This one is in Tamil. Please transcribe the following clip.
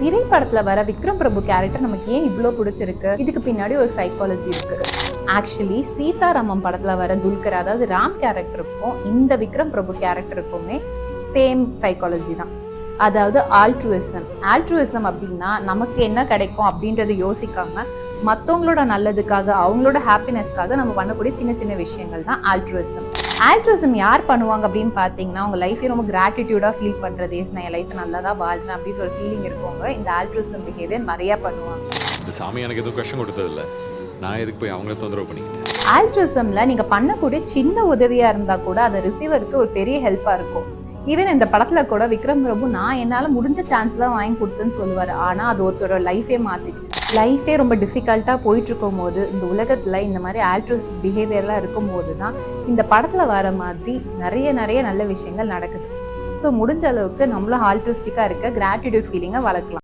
சிறை படத்துல வர விக்ரம் பிரபு கேரக்டர் நமக்கு ஏன் இவ்வளோ பிடிச்சிருக்கு? இதுக்கு பின்னாடி ஒரு சைக்காலஜி இருக்கு. ஆக்சுவலி சீதாராமம் படத்துல வர துல்கர், அதாவது ராம் கேரக்டருக்கும் இந்த விக்ரம் பிரபு கேரக்டருக்குமே சேம் சைக்காலஜி தான். அதாவது ஆல்ட்ருவிசம் அப்படின்னா நமக்கு என்ன கிடைக்கும் அப்படின்றத யோசிக்காம மற்றவங்களோட நல்லதுக்காக, அவங்களோட ஹாப்பினஸ்க்காக நம்ம பண்ணக்கூடிய சின்ன சின்ன விஷயங்கள் தான் ஆல்ட்ருவிசம் யார் பண்ணுவாங்க அப்படின்னு பார்த்தீங்கன்னா, அவங்க லைஃபே ரொம்ப கிராட்டிடியூடாக ஃபீல் பண்ணுறது, நான் என் லைஃப்பை நல்லா தான் வாழ்றேன் அப்படின்ற ஒரு ஃபீலிங் இருக்கவங்க இந்த ஆல்ட்ருவிசம் பிஹேவியர் நிறையா பண்ணுவாங்க. இந்த சாமி எனக்கு எதுவும் கஷ்டம் கொடுத்ததில்ல, நான் எதுக்கு போய் அவங்கள தொந்தரவு பண்ணிக்கிட்டேன். ஆல்ட்ருவிசம்ல நீங்கள் பண்ணக்கூடிய சின்ன உதவியாக இருந்தால் கூட அது ரிசீவருக்கு ஒரு பெரிய ஹெல்ப்பாக இருக்கும். ஈவன் இந்த படத்தில் கூட விக்ரம் பிரபு நான் என்னால் முடிஞ்ச சான்ஸ் தான் வாங்கி கொடுத்தேன்னு சொல்லுவார். ஆனால் அது ஒருத்தரோட லைஃபே மாற்றிச்சு. லைஃபே ரொம்ப டிஃபிகல்ட்டாக போயிட்டுருக்கும் போது இந்த உலகத்தில் இந்த மாதிரி ஆல்ட்ருவிஸ்டிக் பிஹேவியர்லாம் இருக்கும்போது தான் இந்த படத்தில் வர மாதிரி நிறைய நல்ல விஷயங்கள் நடக்குது. ஸோ முடிஞ்ச அளவுக்கு நம்மளும் ஆல்ட்ருவிஸ்டிக்காக இருக்க கிராட்டிடியூட் ஃபீலிங்கை வளர்க்கலாம்.